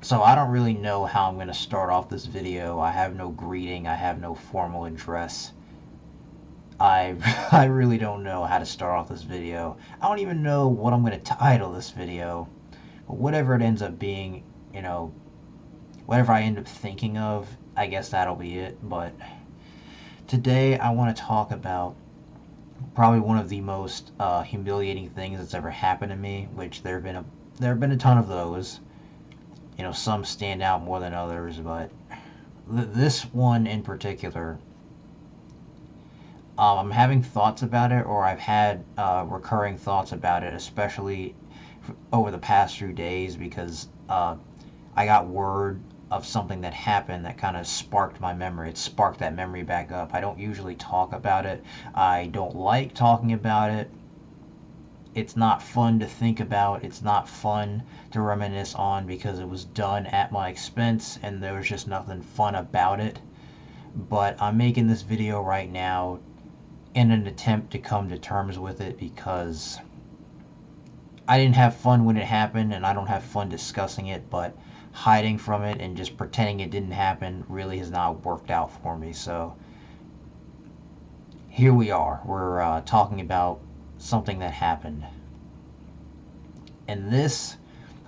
So I don't really know how I'm going to start off this video. I have no greeting, I have no formal address. I I really don't know how to start off this video. I don't even know what I'm going to title this video. But whatever it ends up being, you know, whatever I end up thinking of, I guess that'll be it. But today I want to talk about probably one of the most humiliating things that's ever happened to me, which there have been a ton of those. You know, some stand out more than others, but this one in particular, I'm having thoughts about it, or I've had recurring thoughts about it, especially over the past few days, because I got word of something that happened that kind of sparked my memory. It sparked that memory back up. I don't usually talk about it. I don't like talking about it. It's not fun to think about. It's not fun to reminisce on because it was done at my expense and there was just nothing fun about it. But I'm making this video right now in an attempt to come to terms with it because I didn't have fun when it happened and I don't have fun discussing it, but hiding from it and just pretending it didn't happen really has not worked out for me. So here we are. We're talking about something that happened. And this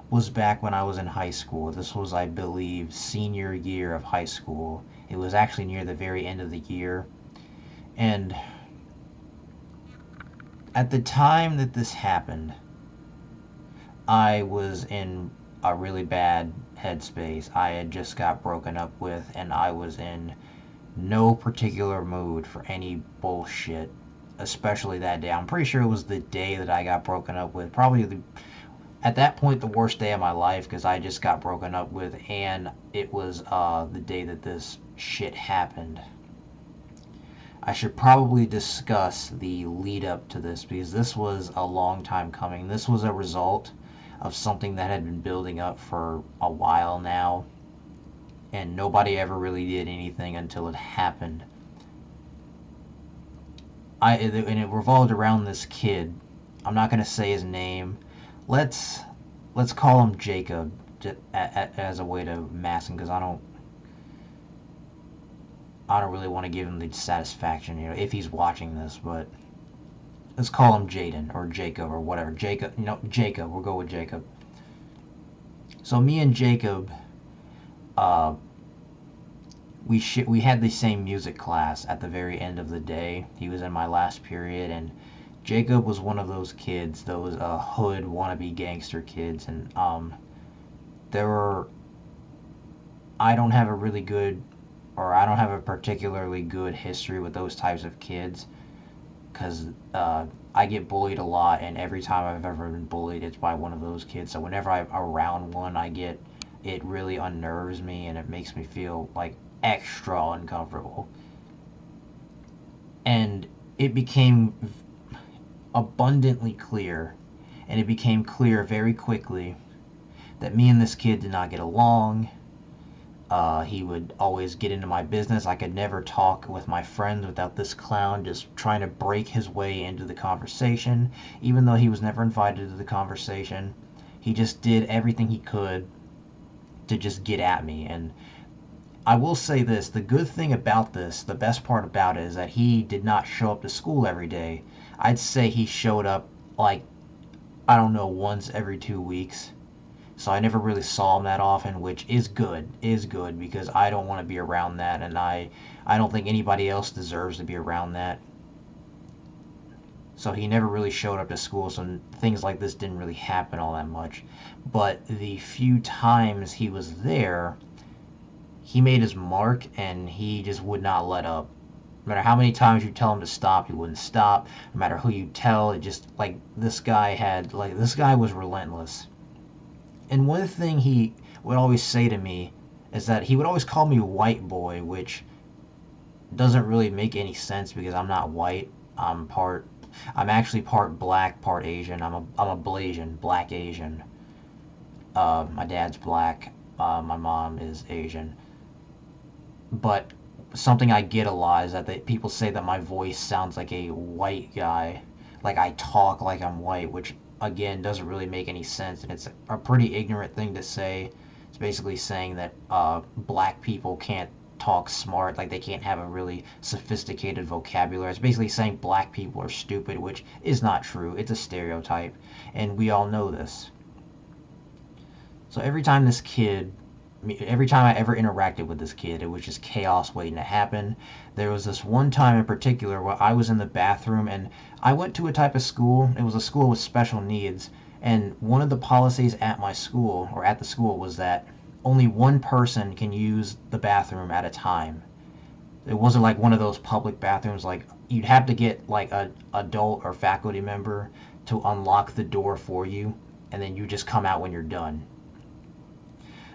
was back when I was in high school. This was, I believe, senior year of high school. It was actually near the very end of the year. And at the time that this happened, I was in a really bad headspace. I had just got broken up with, and I was in no particular mood for any bullshit, especially that day. I'm pretty sure it was the day that I got broken up with. At that point, the worst day of my life because I just got broken up with, and it was the day that this shit happened. I should probably discuss the lead up to this because this was a long time coming. This was a result of something that had been building up for a while now, and nobody ever really did anything until it happened. And it revolved around this kid. I'm not gonna say his name. Let's let's call him Jacob as a way to mask him because I don't really want to give him the satisfaction, if he's watching this, but let's call him Jaden or Jacob or whatever. Jacob, Jacob. We'll go with Jacob. So me and Jacob, uh, we had the same music class at the very end of the day. He was in my last period, and Jacob was one of those kids, those hood wannabe gangster kids, and there were. I don't have a really good, or I don't have a particularly good history with those types of kids, because I get bullied a lot, and every time I've ever been bullied, it's by one of those kids. So whenever I'm around one, it really unnerves me, and it makes me feel like extra uncomfortable. And it became abundantly clear, and it became clear very quickly that me and this kid did not get along. He would always get into my business. I could never talk with my friends without this clown just trying to break his way into the conversation, even though he was never invited to the conversation. He just did everything he could to just get at me. And I will say this, the good thing about this, the best part about it, is that he did not show up to school every day. I'd say he showed up, like, I don't know, once every 2 weeks. So I never really saw him that often, which is good because I don't want to be around that, and I don't think anybody else deserves to be around that. So he never really showed up to school, so things like this didn't really happen all that much. But the few times he was there, he made his mark, and he just would not let up. No matter how many times you tell him to stop, he wouldn't stop. No matter who you tell, it just, like, this guy was relentless. And one thing he would always say to me is that he would always call me white boy, which doesn't really make any sense because I'm not white. I'm actually part black, part Asian. I'm a Blasian, black Asian. My dad's black. My mom is Asian. But something I get a lot is that people say that my voice sounds like a white guy, like I talk like I'm white, which again doesn't really make any sense, and it's a pretty ignorant thing to say It's basically saying that black people can't talk smart, like they can't have a really sophisticated vocabulary. It's basically saying black people are stupid, which is not true. It's a stereotype, and we all know this. So every time I ever interacted with this kid, it was just chaos waiting to happen. There was this one time in particular where I was in the bathroom, and I went to a type of school. It was a school with special needs, and one of the policies at my school, or at the school, was that only one person can use the bathroom at a time. It wasn't like one of those public bathrooms, like you'd have to get like a adult or faculty member to unlock the door for you, and then you just come out when you're done.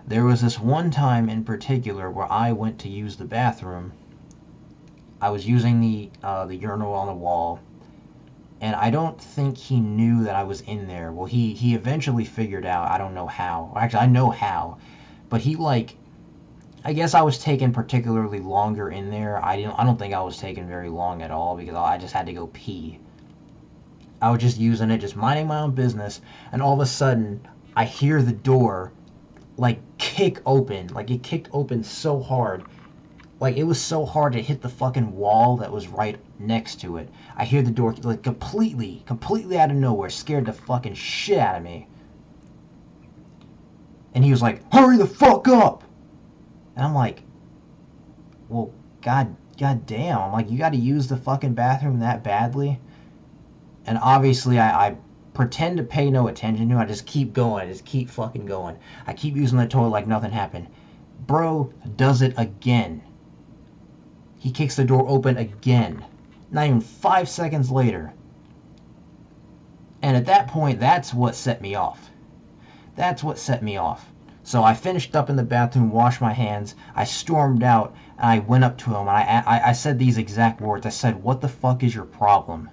There was this one time in particular where I went to use the bathroom. I was using the urinal on the wall, and I don't think he knew that I was in there. Well, he eventually figured out. I don't know how. Actually, I know how, but I guess I was taking particularly longer in there. I don't think I was taking very long at all because I just had to go pee. I was just using it, just minding my own business, and all of a sudden I hear the door like kick open. Like it kicked open so hard. Like it was so hard to hit the fucking wall that was right next to it. I hear the door like completely out of nowhere, scared the fucking shit out of me. And he was like, "Hurry the fuck up!" And I'm like, "Well, god damn!" I'm like, "You got to use the fucking bathroom that badly?" And obviously, I pretend to pay no attention to it. I just keep going. I just keep fucking going. I keep using the toilet like nothing happened. Bro does it again. He kicks the door open again. Not even 5 seconds later. And at that point, that's what set me off. That's what set me off. So I finished up in the bathroom, washed my hands. I stormed out, and I went up to him, and I said these exact words. I said, "What the fuck is your problem?"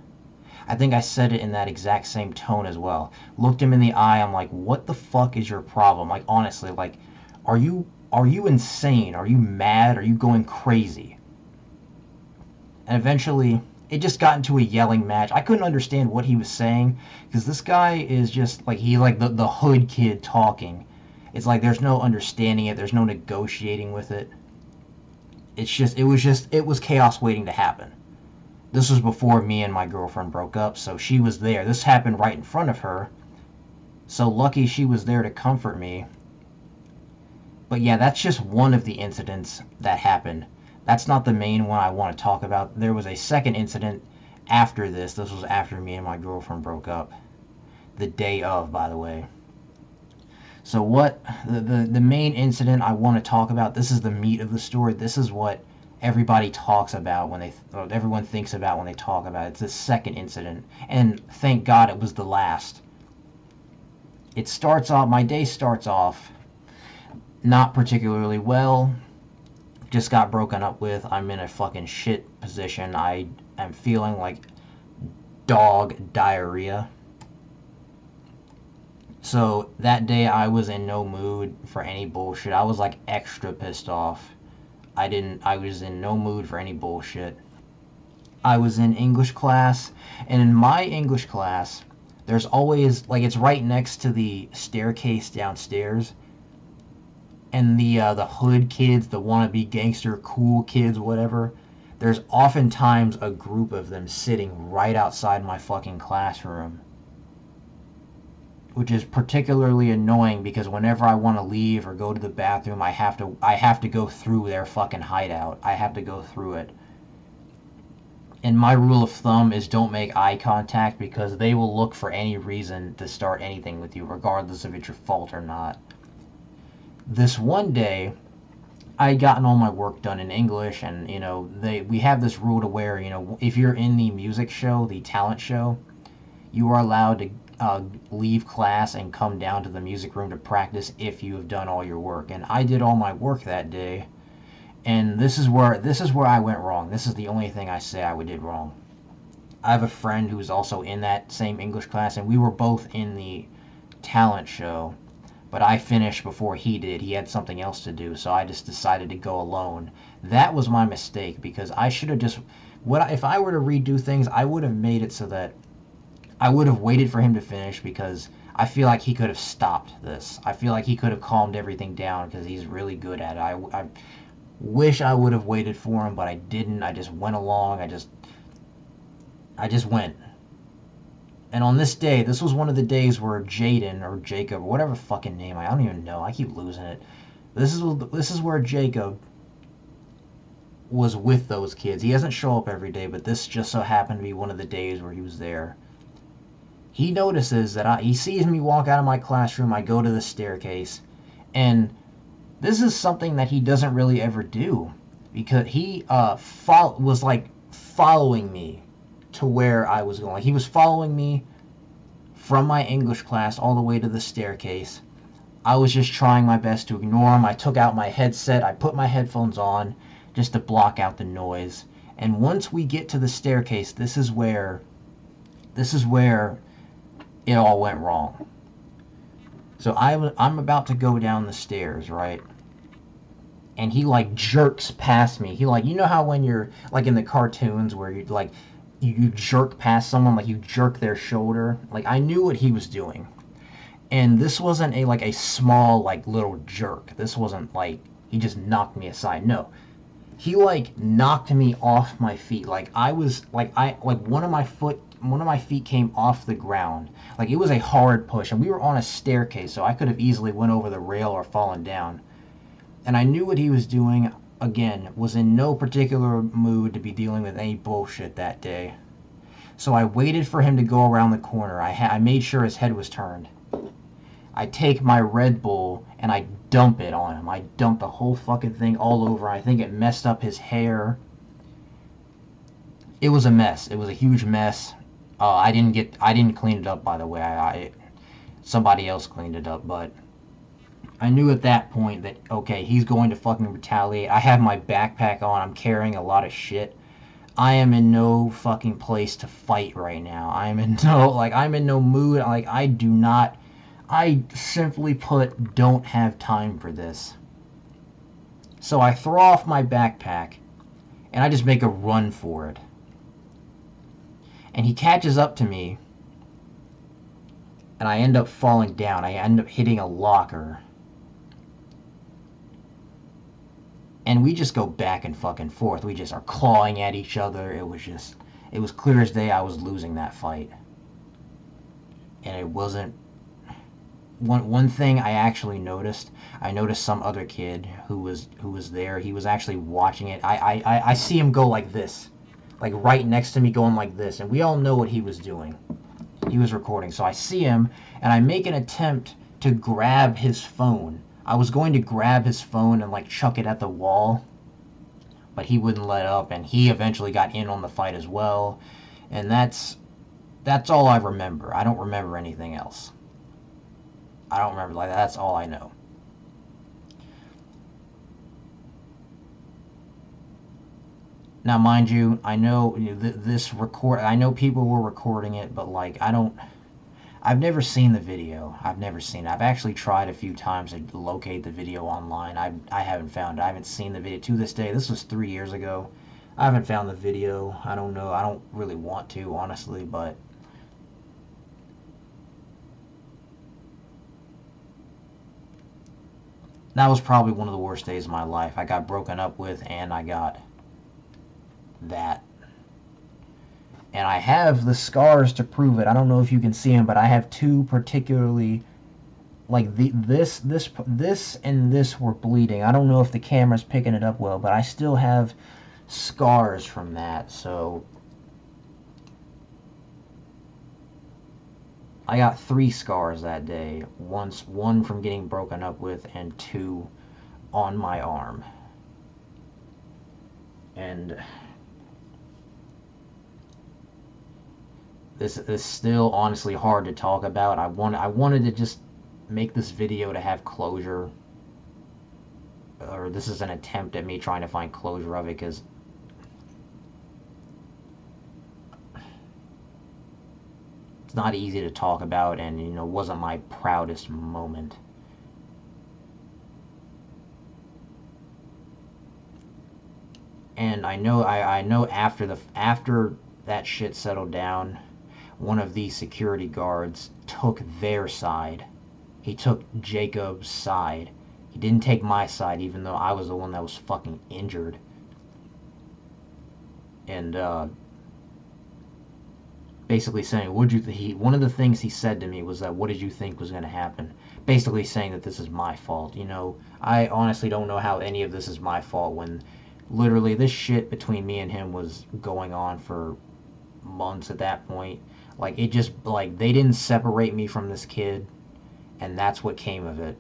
I think I said it in that exact same tone as well. Looked him in the eye. I'm like, "What the fuck is your problem?" Like, honestly, like, are you insane? Are you mad? Are you going crazy? And eventually, it just got into a yelling match. I couldn't understand what he was saying because this guy is just like the hood kid talking. It's like there's no understanding it. There's no negotiating with it. It was chaos waiting to happen. This was before me and my girlfriend broke up, so she was there. This happened right in front of her. So lucky she was there to comfort me. But yeah, that's just one of the incidents that happened. That's not the main one I want to talk about. There was a second incident after this. This was after me and my girlfriend broke up. The day of, by the way. So what the main incident I want to talk about, this is the meat of the story. This is what everybody talks about everyone thinks about when they talk about it. It's the second incident, and thank God it was the last. My day starts off not particularly well. Just got broken up with. I'm in a fucking shit position. I am feeling like dog diarrhea. So that day I was in no mood for any bullshit. I was like extra pissed off. I was in no mood for any bullshit. I was in English class, and in my English class, there's always, like, it's right next to the staircase downstairs, and the hood kids, the wannabe gangster cool kids, whatever, there's oftentimes a group of them sitting right outside my fucking classroom. Which is particularly annoying because whenever I want to leave or go to the bathroom, I have to go through their fucking hideout. I have to go through it. And my rule of thumb is don't make eye contact because they will look for any reason to start anything with you, regardless if it's your fault or not. This one day, I had gotten all my work done in English, and we have this rule to where if you're in the music show, the talent show, you are allowed to leave class and come down to the music room to practice if you have done all your work. And I did all my work that day, and this is where I went wrong. This is the only thing I say I did wrong. I have a friend who's also in that same English class, and we were both in the talent show, but I finished before he did. He had something else to do, so I just decided to go alone. That was my mistake because I should have just if I were to redo things, I would have made it so that I would have waited for him to finish because I feel like he could have stopped this. I feel like he could have calmed everything down because he's really good at it. I wish I would have waited for him, but I didn't. I just went along. I just went. And on this day, this was one of the days where Jaden or Jacob or whatever fucking name I don't even know. I keep losing it. This is where Jacob was with those kids. He doesn't show up every day, but this just so happened to be one of the days where he was there. He notices that he sees me walk out of my classroom. I go to the staircase, and this is something that he doesn't really ever do because he was like following me to where I was going. Like he was following me from my English class all the way to the staircase. I was just trying my best to ignore him. I took out my headset. I put my headphones on just to block out the noise. And once we get to the staircase, this is where it all went wrong. So I'm about to go down the stairs, right? And he like jerks past me. He like, you know how when you're like in the cartoons where you like you jerk past someone, like you jerk their shoulder. Like I knew what he was doing. And this wasn't a small like little jerk. This wasn't like he just knocked me aside. No. He like knocked me off my feet. Like I was like one of my feet came off the ground. Like it was a hard push, and we were on a staircase, so I could have easily went over the rail or fallen down. And I knew what he was doing. Again, was in no particular mood to be dealing with any bullshit that day. So I waited for him to go around the corner. I made sure his head was turned. I take my Red Bull and I dump it on him. I dump the whole fucking thing all over. I think it messed up his hair. It was a mess. It was a huge mess. I didn't clean it up, by the way. Somebody else cleaned it up, but I knew at that point that, okay, he's going to fucking retaliate. I have my backpack on. I'm carrying a lot of shit. I am in no fucking place to fight right now. I'm in no mood. Like, I simply put, don't have time for this. So I throw off my backpack, and I just make a run for it. And he catches up to me, and I end up falling down. I end up hitting a locker. And we just go back and fucking forth. We just are clawing at each other. It was clear as day I was losing that fight. And it wasn't... One thing I actually noticed, I noticed some other kid who was there. He was actually watching it. I see him go like this. Like right next to me going like this. And we all know what he was doing. He was recording. So I see him, and I make an attempt to grab his phone. I was going to grab his phone and like chuck it at the wall, but he wouldn't let up, and he eventually got in on the fight as well. And that's all I remember. I don't remember anything else. I don't remember, like, that's all I know. Now, mind you, I know I know people were recording it, but like I've never seen the video. I've never seen it. I've actually tried a few times to locate the video online. I haven't found it. I haven't seen the video to this day. This was 3 years ago. I haven't found the video. I don't know. I don't really want to, honestly, but that was probably one of the worst days of my life. I got broken up with, and I got that. And I have the scars to prove it. I don't know if you can see them, but I have two particularly, like this and this were bleeding. I don't know if the camera's picking it up well, but I still have scars from that. So I got 3 scars that day. One from getting broken up with, and 2 on my arm. And this is still honestly hard to talk about. I wanted to just make this video to have closure, or this is an attempt at me trying to find closure of it, because it's not easy to talk about, and wasn't my proudest moment. And I know after that shit settled down, one of the security guards took their side. He took Jacob's side. He didn't take my side, even though I was the one that was fucking injured. And basically saying, "Would you?" One of the things he said to me was that, "What did you think was going to happen?" Basically saying that this is my fault. You know, I honestly don't know how any of this is my fault when literally this shit between me and him was going on for months at that point. Like, it just, like, they didn't separate me from this kid, and that's what came of it.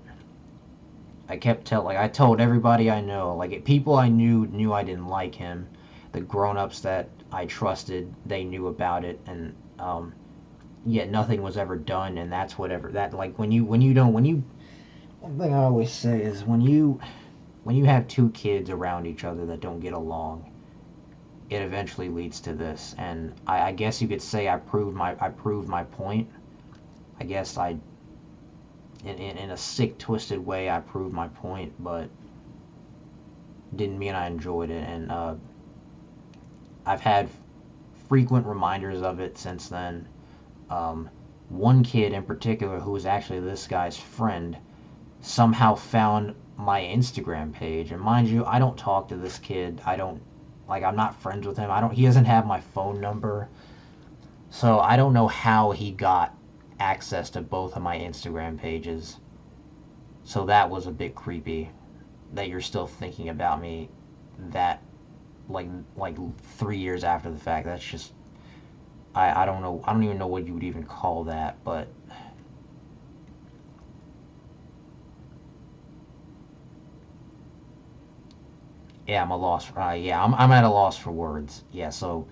I told everybody I know, like, people I knew I didn't like him. The grown-ups that I trusted, they knew about it, and yet nothing was ever done. And that's whatever that, like, when you one thing I always say is when you have two kids around each other that don't get along, it eventually leads to this. And I guess you could say I proved my point. I guess in a sick, twisted way, I proved my point, but didn't mean I enjoyed it. And I've had frequent reminders of it since then. One kid in particular, who was actually this guy's friend, somehow found my Instagram page. And mind you, I don't talk to this kid. I'm not friends with him. He doesn't have my phone number. So I don't know how he got access to both of my Instagram pages. So that was a bit creepy that you're still thinking about me that like 3 years after the fact. That's just, I don't know. I don't even know what you would even call that, but yeah, I'm at a loss for words. Yeah, so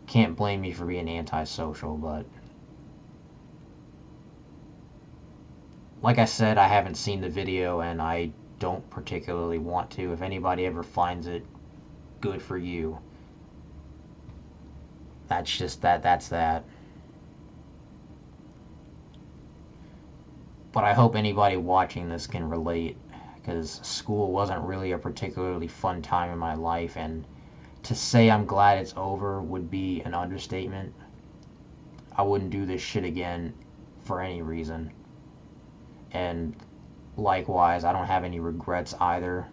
can't blame me for being antisocial, but like I said, I haven't seen the video and I don't particularly want to. If anybody ever finds it, good for you. That's just that's that. But I hope anybody watching this can relate, because school wasn't really a particularly fun time in my life, and to say I'm glad it's over would be an understatement. I wouldn't do this shit again for any reason. And likewise, I don't have any regrets either.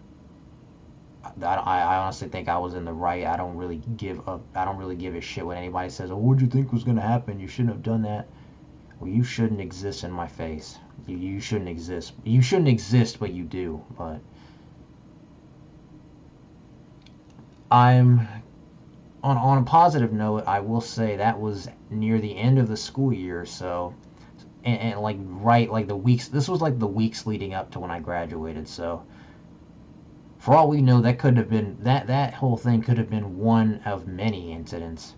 I honestly think I was in the right. I don't really give a shit what anybody says. Oh, what'd you think was gonna happen? You shouldn't have done that. Well, you shouldn't exist in my face. You shouldn't exist. You shouldn't exist, but you do. But I'm on a positive note. I will say that was near the end of the school year, so and like right like the weeks. This was like the weeks leading up to when I graduated. So for all we know, that could have been that whole thing could have been one of many incidents.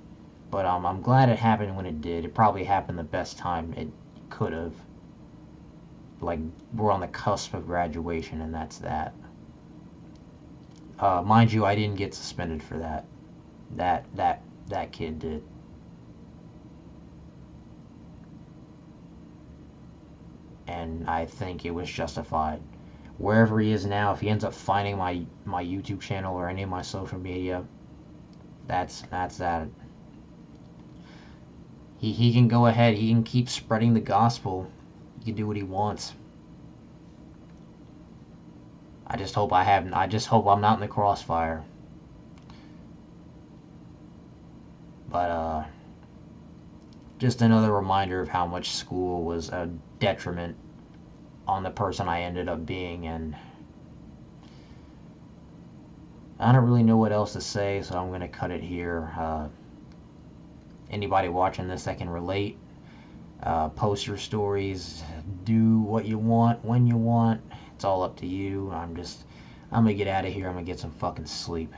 But I'm glad it happened when it did. It probably happened the best time it could have. Like, we're on the cusp of graduation, and that's that. Mind you, I didn't get suspended for that. That kid did. And I think it was justified. Wherever he is now, if he ends up finding my YouTube channel or any of my social media, that's that. He can go ahead. He can keep spreading the gospel. He can do what he wants. I just hope I'm not in the crossfire. But just another reminder of how much school was a detriment on the person I ended up being, and I don't really know what else to say, so I'm gonna cut it here. Anybody watching this that can relate, post your stories, do what you want when you want. It's all up to you. I'm gonna get out of here. I'm gonna get some fucking sleep.